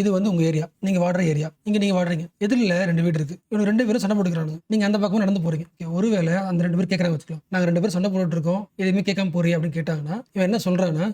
இது வந்து உங்க ஏரியா, நீங்க வாடுற ஏரியா, இங்க நீங்க வாடுறீங்க, எதிரில் 2 வீடு இருக்கு, இவங்க 2 பேரும் சண்டை போட்டுக்கிறாங்க, நீங்க அந்த பக்கம் நடந்து போறீங்க. ஒருவேளை அந்த 2 பேர் கேட்கறாங்க வச்சுக்கலாம், நாங்க 2 பேரும் சண்டை போட்டுட்டு இருக்கோம், எதுவுமே கேட்காம போறீங்க அப்படின்னு கேட்டாங்கன்னா இவன் என்ன சொல்றான்னா,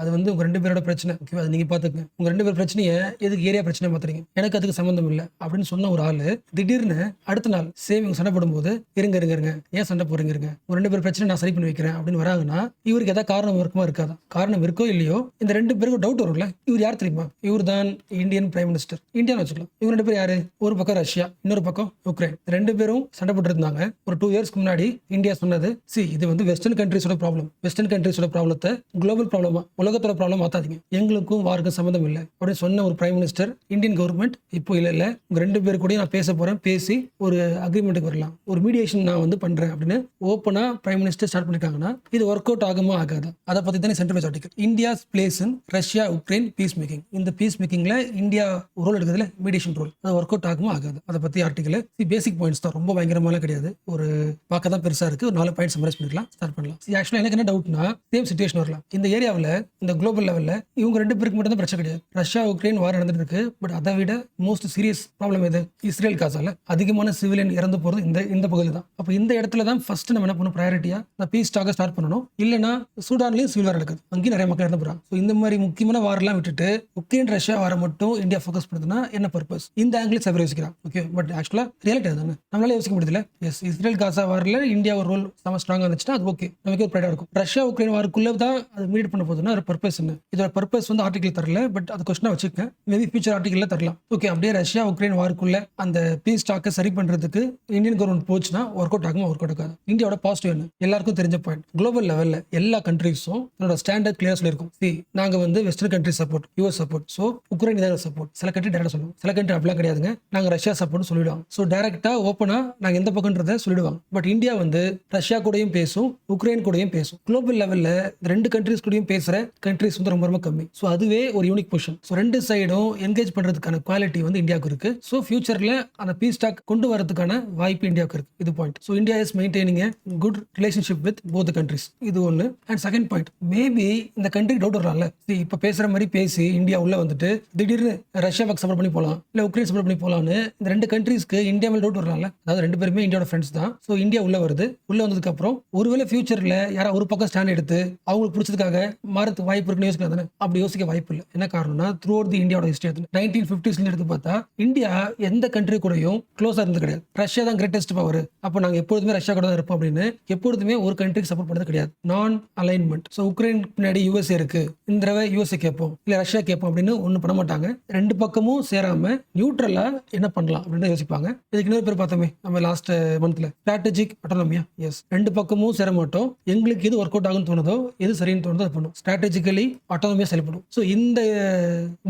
அது வந்து உங்க 2 பேரோட பிரச்சனை, ஓகே, அதை நீங்க பாத்துக்கங்க, உங்க 2 பேர் பிரச்சனையை எதுக்கு ஏரியா பிரச்சனை மாத்துறீங்க, எனக்கு அதுக்கு சம்பந்தம் இல்லை அப்படின்னு சொன்ன ஒரு ஆளு திடீர்னு அடுத்த நாள் சேம் சண்டை போடும்போது இருங்க இருங்க இருங்க ஏன் சண்டை போறீங்க, இருங்க ஒரு 2 பேர் பிரச்சனை நான் சரி பண்ணி வைக்கிறேன் அப்படின்னு வராங்கன்னா இவருக்கு ஏதாவது காரணம் இருக்குமா இருக்காதா? காரணம் இருக்கோ இல்லையோ இந்த 2 பேருக்கும் டவுட் வரும்ல, இவர் யார் தெரியுமா, இவர் தான் இந்தியன் பிரைம் மினிஸ்டர், இந்தியான்னு வச்சுக்கலாம். இவங்க 2 பேர் யாரு, ஒரு பக்கம் ரஷ்யா, இன்னொரு பக்கம் உக்ரைன், 2 பேரும் சண்டை போட்டு இருந்தாங்க. ஒரு 2 இயர்ஸ்க்கு முன்னாடி இந்தியா சொன்னது, இது வந்து வெஸ்டர்ன் கண்ட்ரீஸோட ப்ராப்ளம், வெஸ்டர்ன் கண்ட்ரீஸோட ப்ராப்ளத்தை குளோபல் ப்ராப்ளமா, உலகத்தோட ப்ராப்ளம் மாத்தாதீங்க, எங்களுக்கும் வாருக்கும் சம்பந்தம் இல்லை அப்படின்னு சொன்ன ஒரு பிரைம் மினிஸ்டர் இந்தியன் கவர்மெண்ட் இப்போ இல்ல உங்க 2 பேர் கூட நான் பேச போறேன், பேசி ஒரு அக்ரிமெண்ட்டுக்கு வரலாம், ஒரு மீடியேஷன் நான் வந்து பண்றேன் அப்படின்னு ஓப்பனா பிரைம் மினிஸ்டர் ஸ்டார்ட் பண்ணிருக்காங்கன்னா இது ஒர்க் அவுட் ஆகுமா ஆகாதா? அதை பத்தி தானே central page article. India's place in Russia Ukraine peace making, இந்த பீஸ் மேக்கிங்ல இந்தியா ரோல் எடுக்கிறதுல மீடியேஷன் ரோல், அது ஒர்க் அவுட் ஆகுமா ஆகாது? அதை பத்தி ஆர்டிகல் பேசிக் பாயிண்ட்ஸ் தான், ரொம்ப பயங்கரமான கிடையாது, ஒரு பார்க்க தான் பெருசா இருக்கு, ஒரு 4 பாயிண்ட் சம்மரைஸ் பண்ணிக்கலாம், ஸ்டார்ட் பண்ணலாம். ஆக்சுவலா எனக்கு என்ன டவுட்னா சேம் சிச்சுவேஷன் வரலாம் இந்த ஏரியாவில், இந்த குளோபல் லெவல்ல இவங்க 2 பேருக்கு மட்டும் தான் பிரச்சனை கிடையாது, ரஷ்யா உக்ரைன் வார் நடந்துட்டு இருக்கு, பட் அதை விட மோஸ்ட் சீரியஸ் ப்ராப்ளம் எது, இஸ்ரேல் காசால அதிகமான சிவிலியன் இறந்து போறது இந்த பகுதி தான். அப்ப இந்த இடத்துல தான் ஃபர்ஸ்ட் நம்ம என்ன பண்ணணும், ப்ரையாரிட்டியா இந்த பீஸ் டாக்க ஸ்டார்ட் பண்ணணும். இல்லைன்னா சூடான்லயும் சிவில் வார் நடக்குது, அங்கேயும் நிறைய மக்கள் இறந்து போறாங்க. இந்த மாதிரி முக்கியமான வாரெல்லாம் விட்டுட்டு உக்ரைன் ரஷ்யா வார மட்டும் இந்தியா ஃபோக்கஸ் பண்ணுதுன்னா என்ன பர்பஸ்? இந்த ஆங்கிள் சபர் யோசிக்கிறான், ஓகே, பட் ஆக்சுவலா ரியாலிட்டி அதுதானே, நம்மளால யோசிக்க முடியல. எஸ், இஸ்ரேல் காசா வாரில் இந்தியா ஒரு ரோல் செம ஸ்ட்ராங்கா இருந்துச்சுன்னா அது ஓகே, நமக்கு ஒரு ப்ரைடா இருக்கும். ரஷ்யா உக்ரைன் வாருக்குள்ள தான் அது மீட் பண்ண போதுன்னா அது பர்பஸ் என்ன? இதோட பர்பஸ் வந்து ஆர்டிகல் தரல, பட் அது கொஸ்டினா வச்சுக்கேன், மேபி ஃபியூச்சர் ஆர்டிகல்ல தரலாம். ஓகே, அப்படியே ரஷ்யா உக்ரைன் வாருக்குள்ள அந்த பீஸ் டாக்கை சரி பண்றதுக்கு இந்தியன் கவர்மெண்ட் போச்சுன்னா ஒர்க் அவுட் ஆகுமா ஒர்க் அவுட் ஆகாது? இந்தியாவோட பாசிட்டிவ் என்ன எல்லாருக்கும் தெரிஞ்ச பாயிண்ட், குளோபல் லெவல்ல எல்லா கண்ட்ரீஸும் தன்னோட ஸ்டாண்டர்ட் கிளியர் சொல்லியிருக்கும். நாங்க வந்து western country support, US support, so Ukraine இதாக சப்போர்ட். சில கண்ட்ரி டேரக்டா சொல்லுவாங்க, சில கண்ட்ரி அப்படிலாம் கிடையாதுங்க, நாங்க ரஷ்யா சப்போர்ட் சொல்லிடுவாங்க. சோ டைரக்டா ஓப்பனா நாங்க எந்த பக்கம்ன்றதை சொல்லிடுவாங்க. பட் இந்தியா வந்து ரஷ்யா கூடயும் பேசும், உக்ரைன் கூடயும் பேசும். குளோபல் லெவல்ல 2 கண்ட்ரிஸ் கூடயும் பேசுற கண்ட்ரிஸ் வந்து ரொம்ப ரொம்ப கம்மி. சோ அதுவே ஒரு யூனிக் பொசிஷன். சோ 2 சைடும் என்கேஜ் பண்றதுக்கான குவாலிட்டி வந்து இந்தியாவுக்கு இருக்கு. சோ ஃபியூச்சர்ல அந்த பீஸ் டாக் கொண்டு வரதுக்கான வாய்ப்பு இந்தியாவுக்கு இருக்கு. இது point. So India is maintaining a good relationship with both the countries. இது ஒன்னு. அண்ட் செகண்ட் பாயிண்ட், மேபி இந்த கண்ட்ரி டவுட் வரலாம்ல, இப்ப பேசுற மாதிரி பேசி இந்தியா உள்ள வந்துட்டு திடீர்னு ரஷ்யா பக்கம் சப்போர்ட் பண்ணி போலாம், இல்ல உக்ரைன் சப்போர்ட் பண்ணி போலாம்னு இந்த 2 கண்ட்ரீஸ்க்கு இந்தியா மேல டவுட் வரலாம்ல. அதாவது 2 பேருமே இந்தியாவோட ஃப்ரெண்ட்ஸ் தான். சோ இந்தியா உள்ள வருது, உள்ள வந்ததுக்கு அப்புறம் ஒருவேளை ஃபியூச்சர்ல யாரா ஒரு பக்கம் ஸ்டாண்ட் எடுத்து அவங்களுக்கு பிடிச்சதுக்காக மாறதுக்கு வாய்ப்பு இருக்குன்னு யோசிக்கலாம் தானே? அப்படி யோசிக்க வாய்ப்பு இல்லை. என்ன காரணம்னா த்ரூ அவுட் தி இந்தியாவோட ஹிஸ்டரி 1950s எடுத்து பார்த்தா இந்தியா எந்த கண்ட்ரி கூடயும் க்ளோஸா இருந்தது கிடையாது. ரஷ்யா தான் கிரேட்டஸ்ட் பவர், அப்போ நாங்க எப்பொழுதுமே ரஷ்யா கூட தான் இருப்போம் அப்படின்னு எப்பொழுதுமே ஒரு கண்ட்ரிக்கு சப்போர்ட் பண்ணது கிடையாது. நான் அலைன்மெண்ட். ஸோ உக்ரைன் பின்னாடி யூஎஸ்ஏ இருக்கு, இந்த தடவை யூஎஸ்ஏ கேட்போம் இல்ல ரஷ்யா கேட்போம் அப்படின்னு ஒன்றும் பண்ண மாட்டாங்க. 2 பக்கமும் சேராம நியூட்ரலா என்ன பண்ணலாம் அப்படின்னு யோசிப்பாங்க. இதுக்கு இன்னொரு பேர் பார்த்தோமே நம்ம லாஸ்ட் மந்த்ல, ஸ்ட்ராட்டஜிக் அட்டானமியா. எஸ், 2 பக்கமும் சேர மாட்டோம், எங்களுக்கு எது ஒர்க் அவுட் ஆகும்னு தோணுதோ எது சரின்னு தோணுதோ அது பண்ணும், ஸ்ட்ராட்டஜிக்கலி அட்டானமியா செயல்படும். ஸோ இந்த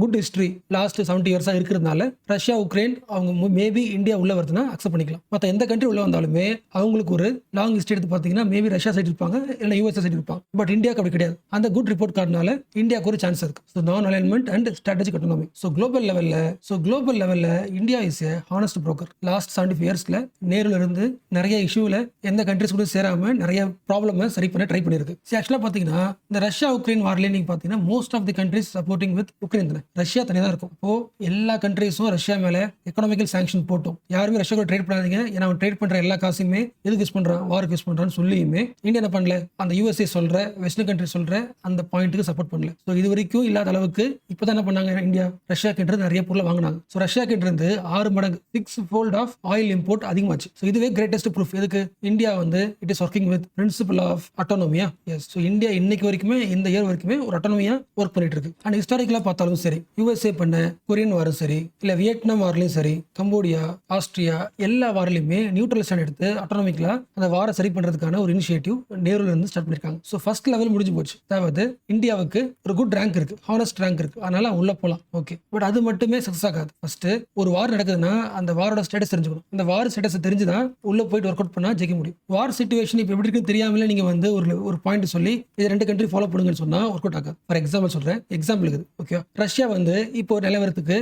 குட் ஹிஸ்டரி லாஸ்ட் 70 இயர்ஸா இருக்கிறதுனால ரஷ்யா உக்ரைன் அவங்க மேபி இந்தியா உள்ள வருதுன்னா அக்செப்ட் பண்ணிக்கலாம். மற்ற எந்த கண்ட்ரி உள்ள வந்தாலுமே அவங்களுக்கு ஒரு லாங் ஹிஸ்டரி எடுத்து பார்த்தீங்கன்னா மேபி ரஷ்யா சைடு இருப்பாங்க இல்லை யூஎஸ்ஏ சைடு இருப்பாங்க. பட் இந்தியாவுக்கு அப்படி கிடையாது. அந்த குட் ரிப்போர்ட் கார்டுனால இந்தியாவுக்கு ஒரு சான்ஸ் இருக்கு. ஸோ நான் alignment and strategic autonomy. So global லெவல்ல India is a honest broker. Last 75 இயர்ஸ்ல நேருல இருந்து நிறைய இஷ்யூல எந்த கண்ட்ரிஸ் கூட சேராம நிறைய ப்ராப்ளம் சரி பண்ண ட்ரை பண்ணிருக்கு. ஆக்சுவலா பாத்தீங்கன்னா இந்த ரஷ்யா உக்ரைன் வார்ல நீங்க பாத்தீங்கன்னா most of the countries supporting with Ukraine தானே, ரஷ்யா தனியா தான் இருக்கும். இப்போ எல்லா கண்ட்ரிஸும் ரஷ்யா மேல எக்கனாமிக்கல் சாங்ஷன் போட்டோம், யாருமே ரஷ்யா கூட ட்ரேட் பண்ணாதீங்க, ஏன்னா அவன் ட்ரேட் பண்ற எல்லா காசுமே எதுக்கு யூஸ் பண்றான், வாருக்கு யூஸ் பண்றான்னு சொல்லியுமே இந்தியா என்ன பண்ணல, அந்த யூஎஸ்ஏ சொல்ற வெஸ்டர்ன் கண்ட்ரி சொல்ற அந்த பாயிண்ட்டுக்கு சப்போர்ட் பண்ணல. ஸோ இது வரைக்கும் இல்லாத அளவுக்கு இப்பதான் என்ன பண்ணாங்க, இந்தியா ரஷ்யா கிட்ட நிறைய பொருளை வாங்கினாங்க. ஸோ ரஷ்யா கிட்ட இருந்து 6 மடங்கு 6-fold ஆஃப் ஆயில் இம்போர்ட் அதிகமாச்சு. ஸோ இதுவே கிரேட்டஸ்ட் ப்ரூஃப். எதுக்கு இந்தியா வந்து it is working with principle of அட்டானமியா. எஸ், ஸோ இந்தியா இன்னைக்கு வரைக்குமே இந்த இயர் வரைக்குமே ஒரு அட்டானமியா ஒர்க் பண்ணிட்டு இருக்கு. அண்ட் ஹிஸ்டாரிக்கலா பார்த்தாலும் சரி, யூஎஸ்ஏ பண்ண கொரியன் வாரும் சரி, இல்ல வியட்நாம் வார்லையும் சரி, கம்போடியா, ஆஸ்திரியா எல்லா வாரிலுமே நியூட்ரல் ஸ்டாண்ட் எடுத்து அட்டானமிக்கலா அந்த வார சரி பண்றதுக்கான ஒரு இனிஷியேட்டிவ் நேருல இருந்து ஸ்டார்ட் பண்ணிருக்காங்க. ஸோ ஃபர்ஸ்ட் லெவல் முடிஞ்சு போச்சு. அதாவது இந்தியாவுக்கு ஒரு குட் ரேங்க் இருக்கு, ஹானஸ்ட் ரேங்க் இருக்கு, அதனால உள்ள போலாம். ஓகே, பட் அது மட்டுமே சக்சஸ் ஆகாது. ஃபர்ஸ்ட் ஒரு வார் நடக்குதுன்னா அந்த வாரோட ஸ்டேட்டஸ் தெரிஞ்சுக்கணும். அந்த வார் ஸ்டேட்டஸ் தெரிஞ்சுதான் உள்ள போயிட்டு ஒர்க் அவுட் பண்ணா ஜெயிக்க முடியும். வார் சிச்சுவேஷன் இப்போ எப்படி இருக்குன்னு தெரியாமலே நீங்க வந்து ஒரு பாயிண்ட் சொல்லி இது 2 கண்ட்ரி ஃபாலோ பண்ணுங்கன்னு சொன்னா ஒர்க் அவுட் ஆகாது. ஃபார் எக்ஸாம்பிள் சொல்றேன், எக்ஸாம்பிள் இருக்குது. ஓகே, ரஷ்யா வந்து இப்போ நிலவரத்துக்கு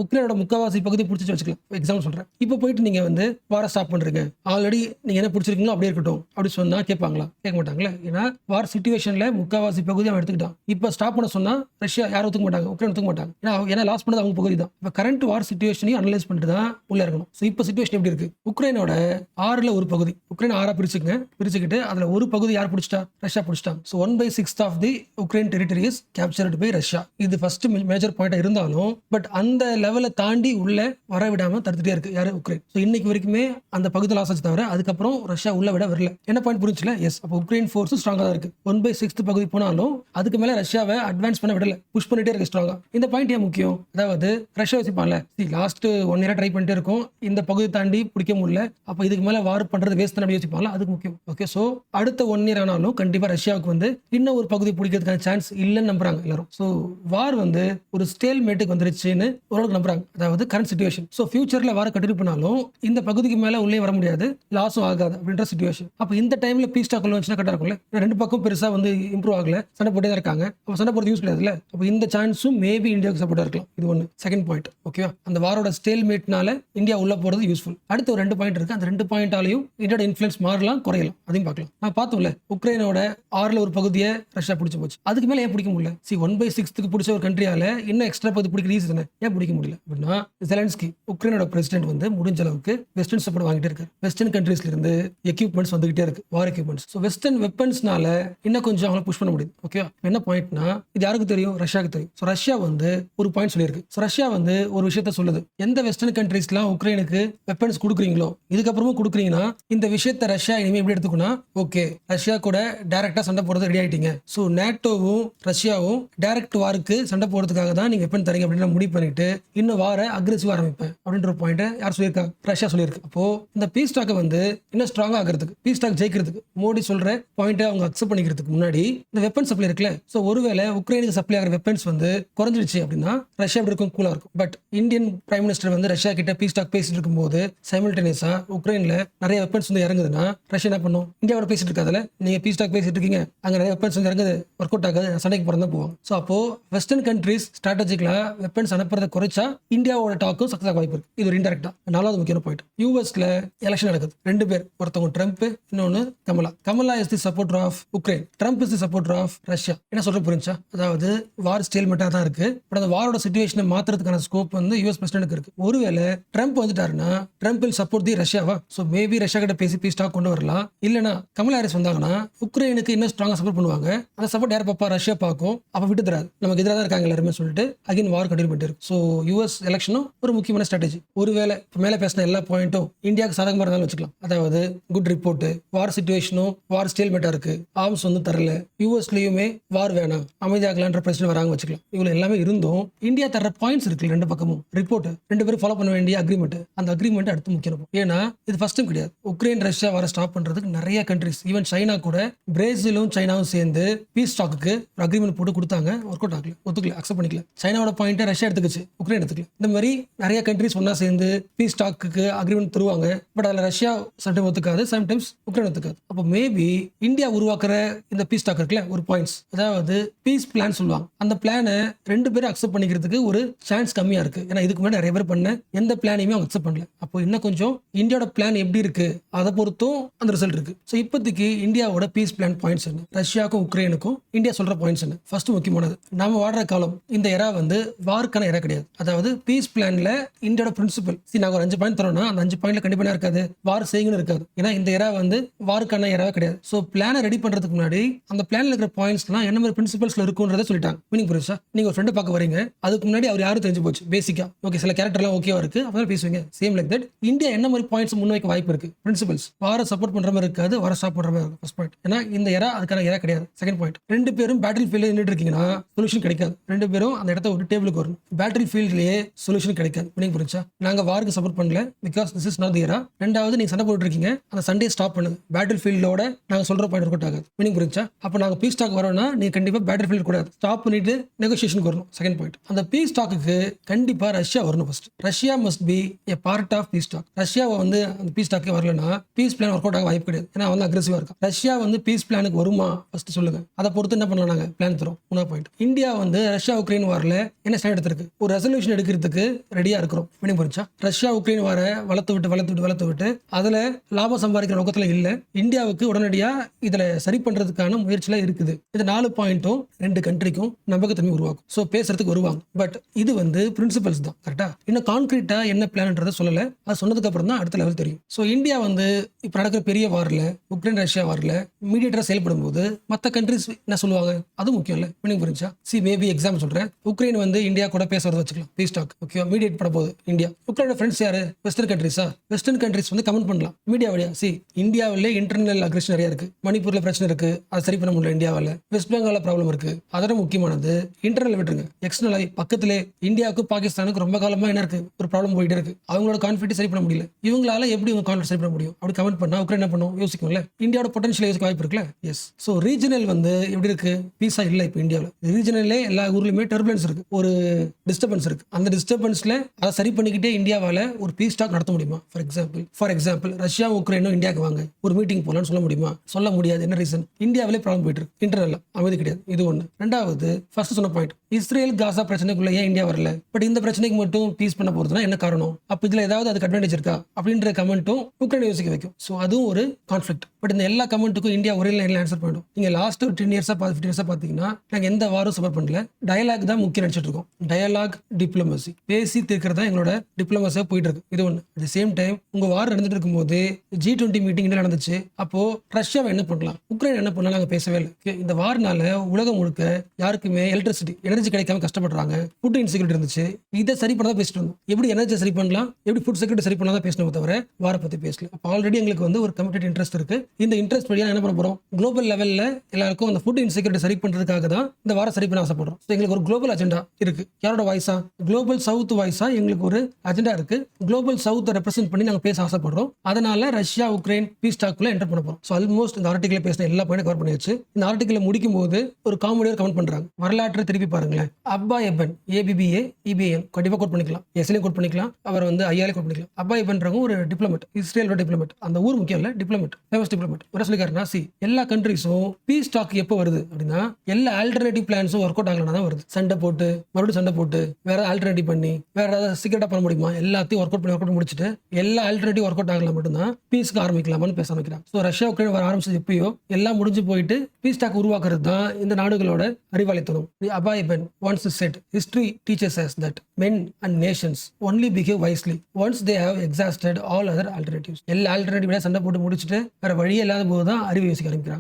உக்ரைனோட முக்காவாசி பகுதி பிடிச்சி வச்சுக்கலாம். எக்ஸாம்பிள் சொல்றேன், இப்போ போயிட்டு நீங்க வந்து வார ஸ்டாப் பண்றீங்க, ஆல்ரெடி நீங்க என்ன பிடிச்சிருக்கீங்களோ அப்படியே இருக்கட்டும் அப்படி சொன்னா கேட்பாங்களா? கேட்க மாட்டாங்களா? ஏன்னா வார் சிச்சுவேஷன்ல முக்காவாசி பகுதி அவன் எடுத்துக்கிட்டான். இப்போ ஸ்டாப் பண்ண சொன்னா ரஷ்யா யாரும் ஒத்துக்க மாட்டாங்க, உக்ரைன் ஒத்துக்க மாட்டாங்க. ஏன்னா ஏன்னா லாஸ் பண்ணது அவங்க பகுதி தான். இப்போ கரண்ட் வார் சிச்சுவேஷனையும் அனலைஸ் பண்ணிட்டு தான் உள்ள இருக்கணும். ஸோ இப்போ சிச்சுவேஷன் எப்படி இருக்கு? உக்ரைனோட 6ல் ஒரு பகுதி, உக்ரைன் 6 பிரிச்சுக்கிட்டு அதில் ஒரு பகுதி யார் பிடிச்சிட்டா? ரஷ்யா பிடிச்சிட்டாங்க. So 1/6 of the Ukraine territory is captured by Russia. இது ஃபர்ஸ்ட் மேஜர் பாயிண்டா இருந்தாலும் பட் அந்த லெவலை தாண்டி உள்ள வர விடாம தடுத்துட்டே இருக்கு யாரு? உக்ரைன். ஸோ இன்னைக்கு வரைக்குமே அந்த பகுதி லாஸ் ஆச்சு தவிர அதுக்கப்புறம் ரஷ்யா உள்ள விட வரல. என்ன பாயிண்ட் புரிஞ்சுல? எஸ், அப்போ உக்ரைன் ஃபோர்ஸ் ஸ்ட்ராங்கா தான் இருக்கு. 1/6 பகுதி போனாலும் அதுக்கு மேல ரஷ்யாவை அட்வான்ஸ் பண்ண விடல, புஷ் பண்ணிட்டே இருக்கு ஸ்ட்ராங்கா. இந்த பாயிண்ட் ஏன் முக்கியம்? அதாவது ரஷ்யா வச்சுப்பான்ல, லாஸ்ட் 1 இயரா ட்ரை பண்ணிட்டே இருக்கும், இந்த பகுதி தாண்டி பிடிக்க முடியல, அப்ப இதுக்கு மேல வார் பண்றது வேஸ்ட் தான் யோசிப்பாங்களா, அதுக்கு முக்கியம். ஓகே, சோ அடுத்த 1 இயர் ஆனாலும் கண்டிப்பா ரஷ்யாவுக்கு வந்து இன்னும் ஒரு பகுதி பிடிக்கிறதுக்கான சான்ஸ் இல்லைன்னு நம்புறாங்க எல்லாரும். சோ வார் வந்து ஒரு ஸ்டேல் மேட்டுக்கு வந்துருச்சுன்னு ஓரளவுக்கு நம்புறாங்க, அதாவது கரண்ட் சிச்சுவேஷன். சோ ஃபியூச்சர்ல வார கண்டினியூ பண்ணாலும் இந்த பகுதிக்கு மேல உள்ளே வர முடியாது, லாஸும் ஆகாது அப்படின்ற சிச்சுவேஷன். அப்ப இந்த டைம்ல பீஸ் டாக் வந்துச்சுன்னா கரெக்டா இருக்கும்ல. ரெண்டு பக்கம் பெருசா வந்து இம்ப்ரூவ் ஆகல, சண்டை போட்டே தான் இருக்காங்க. அப்ப சண்டை போறது யூஸ் கிடையாதுல்ல. அப்ப இந்த சான்ஸும் மேபி இந்தியாவுக்கு சப்போர்ட்டா இருக்கலாம். இது ஒன்று. செகண்ட் பாயிண்ட், ஓகேவா? அந்த வாரோட ஸ்டேல் மேட்னால இந்தியா உள்ள போறது யூஸ்ஃபுல். அடுத்து ஒரு 2 பாயிண்ட் இருக்கு. அந்த 2 பாயிண்டாலையும் இந்தியாவோட இன்ஃப்ளூயன்ஸ் மாறலாம், குறையலாம். அதையும் பார்க்கலாம். நான் பார்த்தோம்ல, உக்ரைனோட 6ல் ஒரு பகுதியை ரஷ்யா பிடிச்சு போச்சு. அதுக்கு மேல ஏன் பிடிக்க முடியல? 1/6 பிடிச்ச ஒரு கண்ட்ரியால இன்னும் எக்ஸ்ட்ரா பகுதி பிடிக்கிற ஈஸி தானே, ஏன் பிடிக்க முடியல அப்படின்னா, ஜெலன்ஸ்கி உக்ரைனோட பிரசிடென்ட் வந்து முடிஞ்ச அளவுக்கு வெஸ்டர்ன் சப்போர்ட் வாங்கிட்டே இருக்காரு. வெஸ்டர்ன் கண்ட்ரீஸ்ல இருந்து எக்யூப்மெண்ட்ஸ் வந்துகிட்டே இருக்கு, வார் எக்யூப்மெண்ட்ஸ். ஸோ வெஸ்டர்ன் வெப்பன்ஸ்னால இன்னும் கொஞ்சம் அவங்களை புஷ் பண்ண முடியுது. ஓகே, என்ன பாயிண்ட்னா, இது யாருக்கு தெரியும்? ரஷ்யாவுக்கு தெரியும். ஸோ ரஷ்யா வந்து ஒரு பாயிண்ட் சொல்லியிருக்கு. ஸோ ரஷ்யா வந்து ஒரு விஷயத்த சொல்லுது, எந்த வெஸ்டர்ன் கண்ட்ரீஸ்லாம் உக்ரைனுக்கு வெப்பன்ஸ் கொடுக்குறீங்களோ, இதுக்கப்புறமும் கொடுக்குறீங்கன்னா இந்த விஷயத்த ரஷ்யா இனிமே எப்படி எடுத்துக்கணும்? ஓகே, ரஷ்யா கூட டைரக்டா சண்டை போடுறது ரெடி ஆயிட்டீங்க. ஸோ நேட்டோவும் ரஷ்யாவும் டைரக்ட் வாருக்கு சண்டை போடுறதுக்காக தான் நீங்க வெப்பன் தரீங்க அப்படின்னு முடிவு பண்ணிட்டு இன்னும் வார அக்ரெசிவ் ஆரம்பிப்பேன் அப்படின்ற பாயிண்ட் யார் சொல்லியிருக்காங்க? ரஷ்யா சொல்லியிருக்கு. அப்போ இந்த பீஸ் டாக்கை வந்து இன்னும் ஸ்ட்ராங்கா ஆகிறதுக்கு, பீஸ் டாக் ஜெயிக்கிறதுக்கு, மோடி சொல்ற பாயிண்ட்டை அவங்க அக்செப்ட் பண்ணிக்கிறதுக்கு முன்னாடி இந்த வெப்பன் சப்ளை இருக்குல்ல. ஸோ ஒருவேளை உக்ரைனுக்கு சப்ளை ஆகிற வெப்பன்ஸ் வந்து குறைஞ்சிருச்சு அப்படின்னா ரஷ்யா எப்படி இருக்கும்? கூலா இருக்கும். பட் இந்தியன் பிரைம் மினிஸ்டர் வந்து ரஷ்யா கிட்ட பீஸ் டாக் பேசிட்டு இருக்கும்போது சைமல்டேனியஸா உக்ரைன்ல நிறைய வெப்பன்ஸ் வந்து இறங்குதுன்னா ரஷ்யா என்ன பண்ணும்? இந்தியாவோட பேசிட்டு இருக்காதுல, நீங்க பீஸ் டாக் பேசிட்டு இருக்கீங்க, அங்க நிறைய வெப்பன்ஸ் வந்து இறங்குது, ஒர்க் அவுட் ஆகாது, சண்டைக்கு போறதா போவாங்க. ஸோ அப்போ வெஸ்டர்ன் கண்ட்ரீஸ் ஸ்ட்ராட்டஜிக்கலா வெப்பன்ஸ் அனுப்புறதை குறைச்சா இந்தியாவோட டாக்கும் சக்சஸ் ஆக வாய்ப்பு இருக்கு. இது ஒரு இன்டெரக்டா. 4வது முக்கியமான பாயிண்ட், யூஎஸ்ல எலெக்ஷன் நடக்குது. 2 பேர், ஒருத்தவங்க ட்ரம்ப், இன்னொன்னு Kamala. Kamala is the supporter of Ukraine, Trump is the supporter of Russia. என்ன சொல்ற புரிஞ்சா? அதாவது வார் ஸ்டேல்மெண்டா தான் இருக்கு, பட் அந்த வாரோட சிச்சுவேஷனை மாத்துறதுக்கான ஸ்கோப் வந்து யூஎஸ் பிரசிடென்ட்க்கு இருக்கு. ஒருவேளை ட்ரம்ப் வந்துட்டாருன்னா ட்ரம்ப் வில் சப்போர்ட் தி ரஷ்யாவா. சோ மேபி ரஷ்யா கிட்ட பேசி பீஸ் டாக் கொண்டு வரலாம். இல்லனா கமலா ஹாரிஸ் வந்தாங்கன்னா உக்ரைனுக்கு இன்னும் ஸ்ட்ராங்கா சப்போர்ட் பண்ணுவாங்க. அந்த சப்போர்ட் யார் பாப்பா? ரஷ்யா பார்க்கும். அப்ப விட்டு தராது, நமக்கு எதிராக தான் இருக்காங்க எல்லாருமே சொல்லிட்டு அகைன் வார் கண்டினியூ பண்ணிட்டு இருக்கு. ஸோ யூஎஸ் எலெக்ஷனும் ஒரு முக்கியமான ஸ்ட்ராட்டஜி. ஒருவேளை மேல பேசின எல்லா பாயிண்ட்டும் இந்தியாவுக்கு சாதகமாக இருந்தாலும் வச்சுக்கலாம். அதாவது குட் ரிப்போர்ட், வார் சிச்சுவேஷனும் வார் ஸ்டேல்மெண்டா இருக்கு, ஆர்ம்ஸ் வந்து தரல, யூஎஸ்லயுமே வார் வேணாம், அமைதியாகலான்ற பிரச்சனை வராங்க வச்சுக்கலாம். இவ்வளவு எல்லாமே இருந்தும் இந்தியா தர பாயிண்ட்ஸ் இருக்கு 2 பக்கமும். ரிப்போர்ட் 2 பேரும் ஃபாலோ பண்ண வேண்டிய அக்ரிமெண்ட், அந்த அக்ரிமெண்ட் அடுத்து முக்கியம். ஏன்னா இது ஃபர்ஸ்ட் டைம் கிடையாது. உக்ரைன் ரஷ்யா வார ஸ்டாப் பண்றதுக்கு நிறைய கண்ட்ரிஸ், ஈவன் சைனா கூட, பிரேசிலும் சைனாவும் சேர்ந்து பீஸ் டாக்கு ஒரு அக்ரிமெண்ட் போட்டு கொடுத்தாங்க. ஒர்க் அவுட் ஆகல, ஒத்துக்கல, அக்செப்ட் பண்ணிக்கல. சைனாவோட பாயிண்ட் ரஷ்யா எடுத்துக்கிச்சு, உக்ரைன் எடுத்துக்கல. இந்த மாதிரி நிறைய கண்ட்ரிஸ் ஒன்னா சேர்ந்து பீஸ் டாக்கு அக்ரிமெண்ட் தருவாங்க. பட் அதுல ரஷ்யா சம்டைம் ஒத்துக்காது, சம்டைம்ஸ் உக்ரைன் ஒத்துக்காது. அப்போ மேபி இந்தியா உருவாக்குற இந்த பீஸ் டாக் இருக்குல்ல, ஒரு பாயிண்ட்ஸ், அதாவது பீஸ் பிளான் சொல்லுவாங்க, அந்த பிளானை 2 பேரும் அக்செப்ட் பண்ணிக்கிறதுக்கு ஒரு சான்ஸ் கம்மியா இருக்கு. ஏன்னா இதுக்கு முன்னாடி நிறைய பேர் பண்ண எந்த பிளானையுமே அவங்க அக்செப்ட் பண்ணல. அப்போ இன்னும் கொஞ்சம் இந்தியாவோட பிளான் எப்படி இருக்கு அதை பொறுத்தும் அந்த ரிசல்ட் இருக்கு. ஸோ இப்போதைக்கு இந்தியாவோட பீஸ் பிளான் பாயிண்ட்ஸ் என்ன, ரஷ்யாவுக்கும் உக்ரைனுக்கும் இந்தியா சொல்ற பாயிண்ட்ஸ் என்ன? ஃபர்ஸ்ட் முக்கியமானது, நாம வாடுற காலம் இந்த எரா வந்து வார்க்கான எரா கிடையாது. அதாவது பீஸ் பிளான்ல இந்தியாவோட பிரின்சிபல், நாங்க ஒரு 5 பாயிண்ட் தரோம்னா அந்த 5 பாயிண்ட்ல கண்டிப்பா இருக்காது வார் செய்யுங்கன்னு இருக்காது. ஏன்னா இந்த எரா வந்து வார்க்கான எரா கிடையாது. ஸோ பிளானை ரெடி பண்றதுக்கு முன்னாடி அந்த பிளான்ல இருக்கிற பாயிண்ட்ஸ்லாம் என்ன மாதிரி பிரின்சிபல்ஸ்ல இருக்குன்றதை சொல்லிட்டாங்க. மீனிங் புரியுதா? நீங்க ஒரு ஃப்ரெண்ட் பார்க்க வரீங்க, அதுக்கு முன்னாடி அவர் யாரும் தெரிஞ்சு போச்சு பேசிக்கா. ஓகே, சில கேரக்டர்லாம் ஓகேவா இருக்கு, அப்பதான் பேசுவீங்க. சேம் லைக் தட் இந்தியா என்ன மாதிரி பாயிண்ட்ஸ் முன்வைக்க வாய்ப்பு இருக்கு? பிரின்சிபல்ஸ். வார சப்போர்ட் பண்ற மாதிரி இருக்காது, வார ஸ்டாப் பண்ற மாதிரி இருக்கும். First point. ஏன்னா இந்த எரா அதுக்கான எரா கிடையாது. செகண்ட் பாயிண்ட், 2 பேரும் பேட்டில் ஃபீல்ட்ல நின்றுட்டு இருக்கீங்கன்னா சொல்யூஷன் கிடைக்காது. 2 பேரும் அந்த இடத்த ஒரு டேபிளுக்கு வரணும். பேட்டில் ஃபீல்ட்லயே சொல்யூஷன் கிடைக்காது. மீனிங் புரிஞ்சா? நாங்க வாருக்கு சப்போர்ட் பண்ணல, because this is not the era. ரெண்டாவது, நீங்க சண்டை போட்டு இருக்கீங்க, அந்த சண்டே ஸ்டாப் பண்ணுங்க. பேட்டில் ஃபீல்டோட நாங்க சொல்ற பாயிண்ட் ஒர்க் அவுட் ஆகாது. மீனிங் புரிஞ்சா? அப்ப நாங்க பீஸ் டாக் வரோம்னா நீங்க கண்டிப்பா பேட்டில் ஃபீல்ட் கூடாது, ஸ்டாப் பண்ணிட்டு நெகோசியேஷனுக்கு வரணும். செகண்ட் பாயிண்ட், அந்த பீஸ் டாக்கு கண்டிப்பா ரஷ்யா வரணும். First Russia must be a part of peace talk. ரஷ்யாவை வந்து அந்த பீஸ் டாக்கே வரலன்னா பீஸ் பிளான் ஒர்க் அவுட் ஆக வாய்ப்பு கிடையாது. ஏன்னா வந்து அக்ரெசிவா இருக்கும். ரஷ்யா வந்து பீஸ் பிளானுக்கு வருமா ஃபர்ஸ்ட் சொல்லுங்க, அதை பொறுத்து என்ன பண்ணலாம், நாங்க பிளான் தரோம். 3வது பாயிண்ட், இந்தியா வந்து ரஷ்யா உக்ரைன் வார்ல என்ன ஸ்டாண்ட் எடுத்திருக்கு, ஒரு ரெசல்யூஷன் எடுக்கிறதுக்கு ரெடியா இருக்கிறோம். மீனிங் புரிஞ்சா? ரஷ்யா உக்ரைன் வார வளர்த்து விட்டு அதுல லாபம் சம்பாதிக்கிற நோக்கத்துல இல்ல, இந்தியாவுக்கு உடனடியா இதுல சரி பண்றதுக்கான முயற்சியில இருக்குது. இந்த 4 பாயிண்ட்டும் 2 கண்ட்ரிக்கும் நம்பகத்தன்மை உருவாக்கும். சோ பேசுறதுக்கு வருவாங்க. பட் இது வந்து பிரின்சிபல்ஸ் தான், கரெக்டா? இன்னும் கான்கிரீட்டா என்ன பிளான்ன்றதை சொல்லலை. அது சொன்னதுக்கு அப்புறம் தான் அடுத்த லெவல் தெரியும். ஸோ இந்தியா வந்து இப்போ நடக்கிற பெரிய வாரில், உக்ரைன் ரஷ்யா வாரில் மீடியேட்டராக செயல்படும் போது மற்ற கண்ட்ரிஸ் என்ன சொல்லுவாங்க, அது முக்கியம் இல்லை. மீனிங் புரிஞ்சா? மேபி எக்ஸாம்பிள் சொல்கிறேன். உக்ரைன் வந்து இந்தியா கூட பேசுறது வச்சுக்கலாம், பீஸ் டாக், ஓகே, மீடியேட் பண்ண போகுது இந்தியா. உக்ரைனோட ஃப்ரெண்ட்ஸ் யாரு? வெஸ்டர்ன் கண்ட்ரிஸா? வெஸ்டர்ன் கண்ட்ரிஸ் வந்து கமெண்ட் பண்ணலாம் மீடியா வழியா. இந்தியாவிலே இன்டர்னல் அக்ரெஷன் நிறைய இருக்கு, மணிப்பூர்ல பிரச்சனை இருக்கு, அதை சரி பண்ண முடியல இந்தியாவில். வெஸ்ட் பெங்கால ப்ராப்ளம் இருக்கு. அதோட முக்கியமானது இன்டர்னல் விட்டுருங்க, எக்ஸ்டர்னல் பக்கத்திலே இந்தியாவுக்கும் பாகிஸ்தானுக்கு ரொம்ப காலமா என்ன இருக்கு, ஒரு ப்ராப்ளம் போயிட்டு இருக்கு. அவங்களோட கான்ஃபிளிக்ட் சரி பண்ண முடியல. இவங்களால எப்படி உங்க கான்ஃபிளிக்ட் சரி பண்ண முடியும்? அப்படி கமெண்ட் பண்ணா உக்ரைன் என்ன பண்ணும்? யோசிக்கும்ல. இந்தியாவோட பொட்டன்ஷியல் யோசிக்க வாய்ப்பு இருக்குல்ல. எஸ். ஸோ ரீஜனல் வந்து எப்படி இருக்கு? பீஸா இல்லை இப்போ இந்தியாவில். ரீஜனல்லே எல்லா ஊர்லயுமே டர்புலன்ஸ் இருக்கு, ஒரு டிஸ்டர்பன்ஸ் இருக்கு. அந்த டிஸ்டர்பன்ஸ்ல அதை சரி பண்ணிக்கிட்டே இந்தியாவால ஒரு பீஸ் டாக் நடத்த முடியுமா? ஃபார் எக்ஸாம்பிள் ரஷ்யா உக்ரைனும் இந்தியாவுக்கு வாங்க ஒரு மீட்டிங் போலான்னு சொல்ல முடியுமா? சொல்ல முடியாது. என்ன ரீசன்? இந்தியாவிலே ப்ராப்ளம் போயிட்டு இருக்கு, இன்டர்னல் அமைதி கிடையாது. இது ஒன்று. ரெண்டாவது, ஃபர்ஸ்ட் சொன்ன பாயிண்ட், இஸ்ரேல் காசா பிரச்சனைக்குள்ள ஏன் இந்தியா வரல, பட் இந்த பிரச்சனைக்கு மட்டும் பீஸ் பண்ண போறதுனா என்ன காரணம்? அப்ப இதுல ஏதாவது அதுக்கு அட்வான்டேஜ் இருக்கா அப்படின்ற கமெண்ட்டும் உக்ரைன் யோசிக்க வைக்கும். ஸோ அதுவும் ஒரு கான்ஃபிளிக்ட். பட் இந்த எல்லா கமெண்ட்டுக்கும் இந்தியா ஒரே லைன்ல ஆன்சர் பண்ணிடும். நீங்க லாஸ்ட் ஒரு 10 இயர்ஸா 15 இயர்ஸா பாத்தீங்கன்னா நாங்க எந்த வாரும் சப்போர்ட் பண்ணல, டயலாக் தான் முக்கியம் நினைச்சிட்டு இருக்கோம். டயலாக், டிப்ளமசி, பேசி தீர்க்கிறது தான் எங்களோட டிப்ளமசியா போயிட்டு இருக்கு. இது ஒன்று. அட் தி சேம் டைம் உங்க வார் நடந்துட்டு இருக்கும்போது G20 மீட்டிங் நடந்துச்சு. அப்போ ரஷ்யாவை என்ன பண்ணலாம், உக்ரைன் என்ன பண்ணலாம், நாங்க பேசவே இல்லை. இந்த வார்னால உலகம் முழுக்க யாருக்குமே எலக்ட்ரிசிட்டி, எனர்ஜி கிடைக்காம கஷ்டப்படுறாங்க, ஃபுட் இன்செக்யூரிட்டி இருந்துச்சு. இதை சரி பண்ண தான் பேசிட்டு இருந்தோம். எப்படி எனர்ஜி சரி பண்ணலாம், எப்படி ஃபுட் செக்யூரிட்டி சரி பண்ணலாம் தான் பேசணும் தவிர வார பத்தி பேசல. அப்போ ஆல்ரெடி எங்களுக்கு வந்து ஒரு கமிட்டட் இன்ட்ரெஸ்ட் இருக்கு. இந்த இன்ட்ரெஸ்ட் வழியா என்ன பண்ண போறோம், குளோபல் லெவல்ல எல்லாருக்கும் அந்த ஃபுட் இன்செக்யூரிட்டி சரி பண்றதுக்காக தான் இந்த வாரம் சரி பண்ண ஆசைப்படுறோம். எங்களுக்கு ஒரு குளோபல் அஜெண்டா இருக்கு. யாரோட வாய்ஸா? குளோபல் சவுத் வாய்ஸா எங்களுக்கு ஒரு அஜெண்டா இருக்கு. குளோபல் சவுத்தை ரெப்ரசென்ட் பண்ணி நாங்க பேச ஆசைப்படுறோம். அதனால ரஷ்யா உக்ரைன் பீஸ் டாக்குள்ள என்டர் பண்ண போறோம். ஆல்மோஸ்ட் இந்த ஆர்டிகல் பேசின எல்லா பாயிண்ட் கவர் பண்ணியாச்சு. இந்த ஆர்டிகல் முடிக்கும் போது ஒரு காமெடியர் கமெண்ட் பண்றாங்க, வரலாற்றை திருப்பி பாருங்களேன். அப்பா எபன், ABBA EBAN கண்டிப்பா கோட் பண்ணிக்கலாம், எஸ்லையும் கோட் பண்ணிக்கலாம், அவர் வந்து ஐயாலே கோட் பண்ணிக்கலாம். அப்பா எபன்றவங்க ஒரு டிப்ளமேட், இஸ்ரேலோட டிப்ளமேட். அந்த ஊர் முக்கியம் இல்ல, டிப்ளமேட், ஃபேமஸ் டிப்ளமேட். என்ன சொல்லிருக்காருன்னா, எல்லா கண்ட்ரிஸும் பீஸ் டாக் எப்போ வருது அப்படின்னா எல்லா ஆல்டர்னேட்டிவ் பிளான்ஸும் ஒர்க் அவுட் ஆகலாம் தான் வருது. சண்டை போட்டு மறுபடியும் சண்டை போட்டு வேற ஆல்டர்னேட்டிவ் பண்ணி வேற ஏதாவது சீக்கிரட்டா பண்ண முடியுமா? எல்லாத்தையும் ஒர்க் அவுட் முடிச்சுட்டு எல்லா ஆல்டர்னேட்டிவ் ஒர்க் அவுட் ஆகலாம் மட்டும்தான் பீஸ்க்கு ஆரம்பிக்கலாமான்னு பேச ஆரம்பிக்கிறாங்க. ஸோ ரஷ்யா உக்ரைன் வர ஆரம்பிச்சது எப்பயோ எல்லாம் முடிஞ்சு போயிட்டு பீஸ் டாக் உருவாக்குறது தான் இந்த நாடுகளோட அறிவாளித்தனம். Abhay pen once said, history teaches us that men and nations only behave wisely once they have exhausted all other alternatives. எல்லா ஆல்டர்னேட்டிவ் சண்டை போட்டு முடிச்சுட்டு வேற வழியே இல்லாத போது தான் அறிவு யோசிக்க ஆரம்பிக்கிறாங்க.